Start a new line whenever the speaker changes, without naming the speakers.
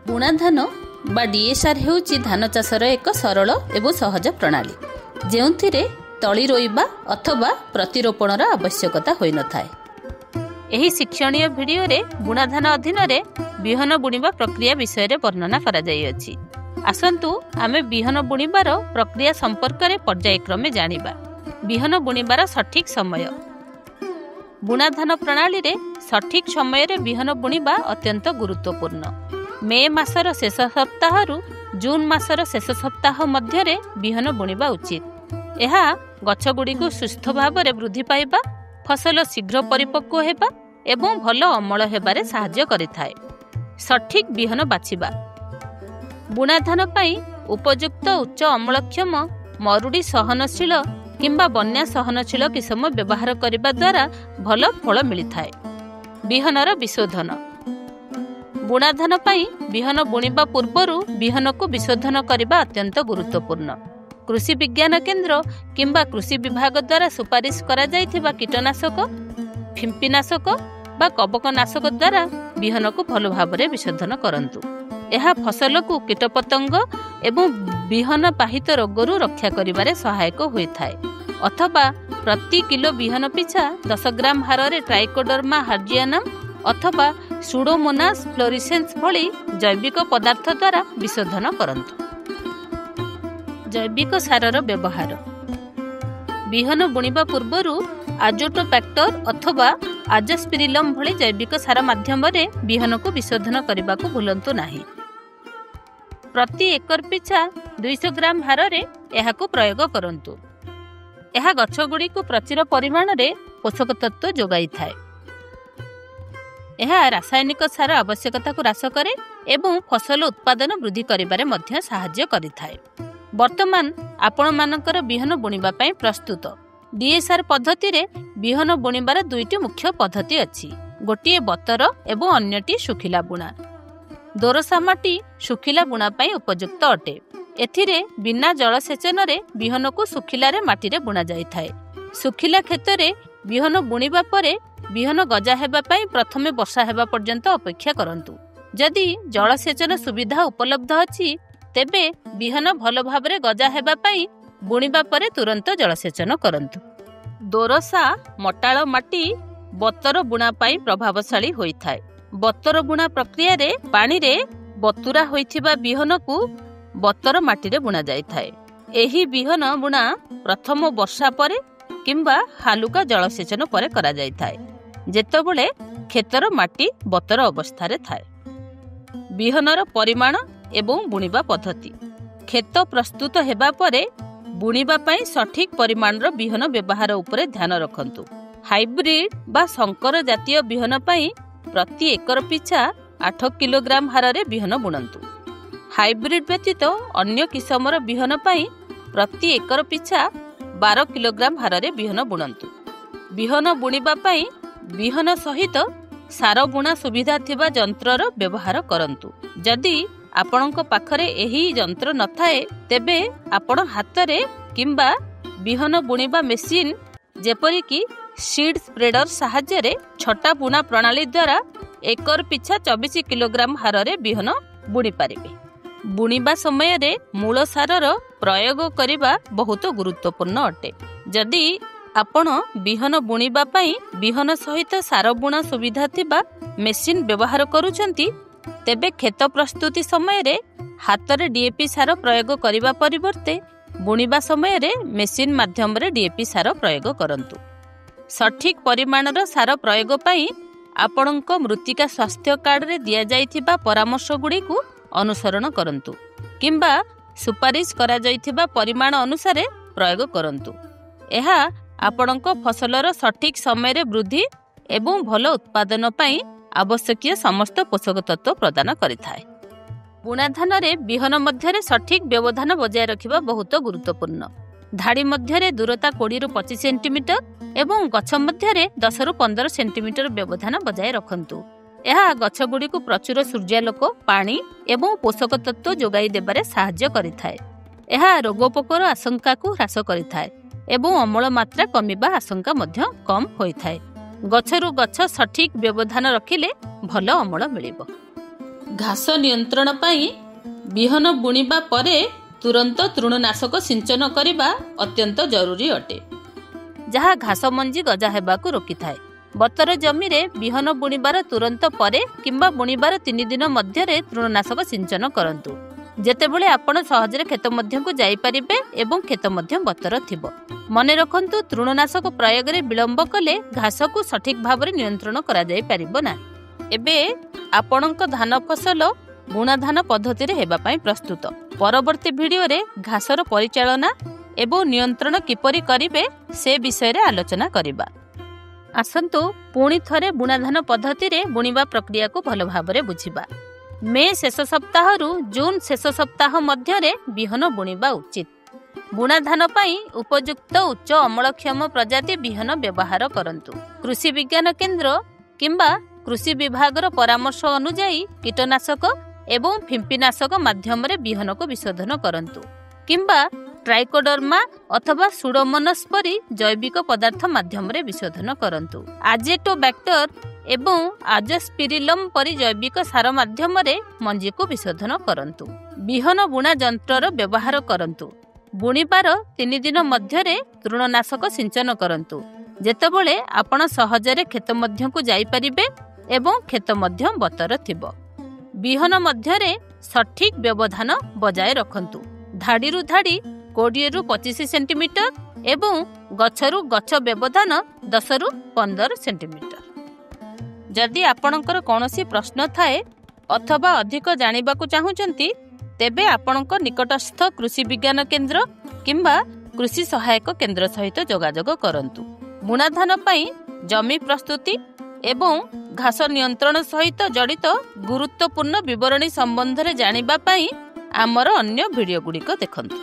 ବୁଣା ଧାନ ବା DSR ହେଉଛି ଧାନ ଚାଷର ଏକ ସରଳ ଏବଂ ସହଜ ପ୍ରଣାଳୀ, ଯେଉଁଥିରେ ତଳି ରୋଇବା ଅଥବା ପ୍ରତିରୋପଣର ଆବଶ୍ୟକତା ହୋଇନଥାଏ। ଏହି ଶିକ୍ଷଣୀୟ ଭିଡ଼ିଓରେ ବୁଣା ଧାନ ଅଧୀନରେ ବିହନ ବୁଣିବା ପ୍ରକ୍ରିୟା ବିଷୟରେ ବର୍ଣ୍ଣନା କରାଯାଇଅଛି। ଆସନ୍ତୁ ଆମେ ବିହନ ବୁଣିବାର ପ୍ରକ୍ରିୟା ସମ୍ପର୍କରେ ପର୍ଯ୍ୟାୟକ୍ରମେ ଜାଣିବା। ବିହନ ବୁଣିବାର ସଠିକ୍ ସମୟ। ବୁଣା ଧାନ ପ୍ରଣାଳୀରେ ସଠିକ୍ ସମୟରେ ବିହନ ବୁଣିବା ଅତ୍ୟନ୍ତ ଗୁରୁତ୍ୱପୂର୍ଣ୍ଣ। ମେ ମାସର ଶେଷ ସପ୍ତାହରୁ ଜୁନ୍ ମାସର ଶେଷ ସପ୍ତାହ ମଧ୍ୟରେ ବିହନ ବୁଣିବା ଉଚିତ। ଏହା ଗଛଗୁଡ଼ିକୁ ସୁସ୍ଥ ଭାବରେ ବୃଦ୍ଧି ପାଇବା, ଫସଲ ଶୀଘ୍ର ପରିପକ୍ୱ ହେବା ଏବଂ ଭଲ ଅମଳ ହେବାରେ ସାହାଯ୍ୟ କରିଥାଏ। ସଠିକ୍ ବିହନ ବାଛିବା। ବୁଣା ଧାନ ପାଇଁ ଉପଯୁକ୍ତ ଉଚ୍ଚ ଅମଳକ୍ଷମ, ମରୁଡ଼ି ସହନଶୀଳ କିମ୍ବା ବନ୍ୟା ସହନଶୀଳ କିସମ ବ୍ୟବହାର କରିବା ଦ୍ୱାରା ଭଲ ଫଳ ମିଳିଥାଏ। ବିହନର ବିଶୋଧନ। ବୁଣା ଧାନ ପାଇଁ ବିହନ ବୁଣିବା ପୂର୍ବରୁ ବିହନକୁ ବିଶୋଧନ କରିବା ଅତ୍ୟନ୍ତ ଗୁରୁତ୍ୱପୂର୍ଣ୍ଣ। କୃଷି ବିଜ୍ଞାନ କେନ୍ଦ୍ର କିମ୍ବା କୃଷି ବିଭାଗ ଦ୍ୱାରା ସୁପାରିଶ କରାଯାଇଥିବା କୀଟନାଶକ, ଫିମ୍ପିନାଶକ ବା କବକନାଶକ ଦ୍ୱାରା ବିହନକୁ ଭଲ ଭାବରେ ବିଶୋଧନ କରନ୍ତୁ। ଏହା ଫସଲକୁ କୀଟପତଙ୍ଗ ଏବଂ ବିହନ ବାହିତ ରୋଗରୁ ରକ୍ଷା କରିବାରେ ସହାୟକ ହୋଇଥାଏ। ଅଥବା ପ୍ରତି କିଲୋ ବିହନ ପିଛା 10 ଗ୍ରାମ ହାରରେ ଟ୍ରାଇକୋଡର୍ମା ହାର୍ଜିଆନମ୍ ଅଥବା ସୁଡୋମୋନାସ୍ ଫ୍ଲୋରିସେନ୍ସ ଭଳି ଜୈବିକ ପଦାର୍ଥ ଦ୍ୱାରା ବିଶୋଧନ କରନ୍ତୁ। ଜୈବିକ ସାରର ବ୍ୟବହାର। ବିହନ ବୁଣିବା ପୂର୍ବରୁ ଆଜୋଟୋବ୍ୟାକ୍ଟର ଅଥବା ଆଜୋସ୍ପିରିଲମ୍ ଭଳି ଜୈବିକ ସାର ମାଧ୍ୟମରେ ବିହନକୁ ବିଶୋଧନ କରିବାକୁ ଭୁଲନ୍ତୁ ନାହିଁ। ପ୍ରତି ଏକର ପିଛା 200 ଗ୍ରାମ ହାରରେ ଏହାକୁ ପ୍ରୟୋଗ କରନ୍ତୁ। ଏହା ଗଛଗୁଡ଼ିକୁ ପ୍ରଚୁର ପରିମାଣରେ ପୋଷକ ତତ୍ତ୍ୱ ଯୋଗାଇଥାଏ। ଏହା ରାସାୟନିକ ସାର ଆବଶ୍ୟକତାକୁ ହ୍ରାସ କରେ ଏବଂ ଫସଲ ଉତ୍ପାଦନ ବୃଦ୍ଧି କରିବାରେ ମଧ୍ୟ ସାହାଯ୍ୟ କରିଥାଏ। ବର୍ତ୍ତମାନ ଆପଣମାନଙ୍କର ବିହନ ବୁଣିବା ପାଇଁ ପ୍ରସ୍ତୁତ। DSR ପଦ୍ଧତିରେ ବିହନ ବୁଣିବାର ଦୁଇଟି ମୁଖ୍ୟ ପଦ୍ଧତି ଅଛି। ଗୋଟିଏ ବତର ଏବଂ ଅନ୍ୟଟି ଶୁଖିଲା ବୁଣା। ଦୋରସା ମାଟି ଶୁଖିଲା ବୁଣା ପାଇଁ ଉପଯୁକ୍ତ ଅଟେ। ଏଥିରେ ବିନା ଜଳସେଚନରେ ବିହନକୁ ଶୁଖିଲାରେ ମାଟିରେ ବୁଣା ଯାଇଥାଏ। ଶୁଖିଲା କ୍ଷେତରେ ବିହନ ବୁଣିବା ପରେ ବିହନ ଗଜା ହେବା ପାଇଁ ପ୍ରଥମେ ବର୍ଷା ହେବା ପର୍ଯ୍ୟନ୍ତ ଅପେକ୍ଷା କରନ୍ତୁ। ଯଦି ଜଳସେଚନ ସୁବିଧା ଉପଲବ୍ଧ ଅଛି ତେବେ ବିହନ ଭଲ ଭାବରେ ଗଜା ହେବା ପାଇଁ ବୁଣିବା ପରେ ତୁରନ୍ତ ଜଳସେଚନ କରନ୍ତୁ। ଦୋରସା ମଟାଳ ମାଟି ବତର ବୁଣା ପାଇଁ ପ୍ରଭାବଶାଳୀ ହୋଇଥାଏ। ବତର ବୁଣା ପ୍ରକ୍ରିୟାରେ ପାଣିରେ ବତୁରା ହୋଇଥିବା ବିହନକୁ ବତର ମାଟିରେ ବୁଣା ଯାଇଥାଏ। ଏହି ବିହନ ବୁଣା ପ୍ରଥମ ବର୍ଷା ପରେ କିମ୍ବା ହାଲୁକା ଜଳସେଚନ ପରେ କରାଯାଇଥାଏ, ଯେତେବେଳେ କ୍ଷେତର ମାଟି ବତର ଅବସ୍ଥାରେ ଥାଏ। ବିହନର ପରିମାଣ ଏବଂ ବୁଣିବା ପଦ୍ଧତି। କ୍ଷେତ ପ୍ରସ୍ତୁତ ହେବା ପରେ ବୁଣିବା ପାଇଁ ସଠିକ୍ ପରିମାଣର ବିହନ ବ୍ୟବହାର ଉପରେ ଧ୍ୟାନ ରଖନ୍ତୁ। ହାଇବ୍ରିଡ୍ ବା ସଂକର ଜାତୀୟ ବିହନ ପାଇଁ ପ୍ରତି ଏକର ପିଛା 8 କିଲୋଗ୍ରାମ ହାରରେ ବିହନ ବୁଣନ୍ତୁ। ହାଇବ୍ରିଡ୍ ବ୍ୟତୀତ ଅନ୍ୟ କିସମର ବିହନ ପାଇଁ ପ୍ରତି ଏକର ପିଛା 12 କିଲୋଗ୍ରାମ ହାରରେ ବିହନ ବୁଣନ୍ତୁ। ବିହନ ବୁଣିବା ପାଇଁ ବିହନ ସହିତ ସାର ବୁଣା ସୁବିଧା ଥିବା ଯନ୍ତ୍ରର ବ୍ୟବହାର କରନ୍ତୁ। ଯଦି ଆପଣଙ୍କ ପାଖରେ ଏହି ଯନ୍ତ୍ର ନଥାଏ ତେବେ ଆପଣ ହାତରେ କିମ୍ବା ବିହନ ବୁଣିବା ମେସିନ୍ ଯେପରିକି ସିଡ୍ ସ୍ପ୍ରେଡର ସାହାଯ୍ୟରେ ଛଟା ବୁଣା ପ୍ରଣାଳୀ ଦ୍ୱାରା ଏକର ପିଛା 24 କିଲୋଗ୍ରାମ ହାରରେ ବିହନ ବୁଣି ପାରିବେ। ବୁଣିବା ସମୟରେ ମୂଳ ସାରର ପ୍ରୟୋଗ କରିବା ବହୁତ ଗୁରୁତ୍ୱପୂର୍ଣ୍ଣ ଅଟେ। ଯଦି ଆପଣ ବିହନ ବୁଣିବା ପାଇଁ ବିହନ ସହିତ ସାର ବୁଣା ସୁବିଧା ଥିବା ମେସିନ୍ ବ୍ୟବହାର କରୁଛନ୍ତି ତେବେ କ୍ଷେତ ପ୍ରସ୍ତୁତି ସମୟରେ ହାତରେ DAP ସାର ପ୍ରୟୋଗ କରିବା ପରିବର୍ତ୍ତେ ବୁଣିବା ସମୟରେ ମେସିନ୍ ମାଧ୍ୟମରେ DAP ସାର ପ୍ରୟୋଗ କରନ୍ତୁ। ସଠିକ୍ ପରିମାଣର ସାର ପ୍ରୟୋଗ ପାଇଁ ଆପଣଙ୍କ ମୃତ୍ତିକା ସ୍ୱାସ୍ଥ୍ୟ କାର୍ଡରେ ଦିଆଯାଇଥିବା ପରାମର୍ଶଗୁଡ଼ିକୁ ଅନୁସରଣ କରନ୍ତୁ କିମ୍ବା ସୁପାରିଶ କରାଯାଇଥିବା ପରିମାଣ ଅନୁସାରେ ପ୍ରୟୋଗ କରନ୍ତୁ। ଏହା ଆପଣଙ୍କ ଫସଲର ସଠିକ୍ ସମୟରେ ବୃଦ୍ଧି ଏବଂ ଭଲ ଉତ୍ପାଦନ ପାଇଁ ଆବଶ୍ୟକୀୟ ସମସ୍ତ ପୋଷକ ତତ୍ତ୍ୱ ପ୍ରଦାନ କରିଥାଏ। ବୁଣା ଧାନରେ ବିହନ ମଧ୍ୟରେ ସଠିକ୍ ବ୍ୟବଧାନ ବଜାୟ ରଖିବା ବହୁତ ଗୁରୁତ୍ୱପୂର୍ଣ୍ଣ। ଧାଡ଼ି ମଧ୍ୟରେ ଦୂରତା 20ରୁ 25 ସେଣ୍ଟିମିଟର ଏବଂ ଗଛ ମଧ୍ୟରେ 10ରୁ 15 ସେଣ୍ଟିମିଟର ବ୍ୟବଧାନ ବଜାୟ ରଖନ୍ତୁ। ଏହା ଗଛଗୁଡ଼ିକୁ ପ୍ରଚୁର ସୂର୍ଯ୍ୟାଲୋକ, ପାଣି ଏବଂ ପୋଷକ ତତ୍ତ୍ୱ ଯୋଗାଇ ଦେବାରେ ସାହାଯ୍ୟ କରିଥାଏ। ଏହା ରୋଗପୋକର ଆଶଙ୍କାକୁ ହ୍ରାସ କରିଥାଏ ଏବଂ ଅମଳ ମାତ୍ରା କମିବା ଆଶଙ୍କା ମଧ୍ୟ କମ୍ ହୋଇଥାଏ। ଗଛରୁ ଗଛ ସଠିକ୍ ବ୍ୟବଧାନ ରଖିଲେ ଭଲ ଅମଳ ମିଳିବ। घास नियंत्रण पाई बिहन बुणिबा परे तुरंत तृणनाशक सिंचन करने अत्यंत जरूरी अटे, जहाँ घास मंजी गजा हेबाकु रोकी थाए। बतर जमी रे बिहन बुणिबार तुरंत परे किंबा बुणिबार 3 दिन मध्य तृणनाशक सिंचन करंतु। जेतेबेले आपण सहजरे खेत मध्यकु जाई परिबे एवं खेत मध्य बतर थिबो। मने रखंतु तृणनाशक प्रयोग रे विलंब कले घास को सठिक भाव में नियंत्रण करा जाई परिबो ना। एबे आपणक धान फसल बुणा धान पद्धति रे हेबा पई प्रस्तुत। परवर्ती वीडियो रे घासर परिचालना एवं नियंत्रण किपरि करिवे से विषय रे आलोचना करिबा। आसंतु पुणी थरे बुणा धान पद्धति रे बुणिबा प्रक्रिया को भल भाव रे बुझिबा। मे शेष सप्ताह रु जून शेष सप्ताह मध्य रे बिहन बुणिबा उचित। बुणा धान पाई उपयुक्त उच्च अमलक्षम प्रजाति बिहन व्यवहार करंतु। कृषि विज्ञान केंद्र किंबा कृषि विभागर परामर्श अनुଯାयी कीटनाशक एवं फिंपीनाशक माध्यम रे बिहन को विशोधन करंतु किंबा ट्राइकोडर्मा अथवा सुडोमोनास परी जैविक पदार्थ माध्यम रे विशोधन करंतु। आजेटोबैक्टर एवं आजोस्पिरिलम परी जैविक सार माध्यम रे मंजी को विशोधन करंतु। बिहन बुणा यंत्र व्यवहार करंतु। बुणिबार 3 दिन मध्य तृणनाशक सिंचन करंतु। जेतेबेले आपण सहजरे खेत मध्य को जाई परिबे एवं खेत मध्य बतर थिबो। बिहन मध्य सठिक व्यवधान बजाय रखंतु। धाड़ी रु धाड़ी 20 रु 25 सेंटीमीटर एवं गछरु गछ व्यवधान 10 रु 15 सेंटीमीटर। जदि आपणकर कौनसी प्रश्न थाए अथवा अधिक जानिबा को चाहुचंती तेबे आपणक निकटस्थ कृषि विज्ञान केंद्र किंबा कृषि सहायक केंद्र सहित जोगाजोग करंतु। बुणा धान पाई जमी प्रस्तुति एवं घास नियंत्रण सहित जड़ित गुरुत्वपूर्ण विवरणी संबंध रे जानिबा पाई आमर अन्य वीडियो गुड़िक देखंतु।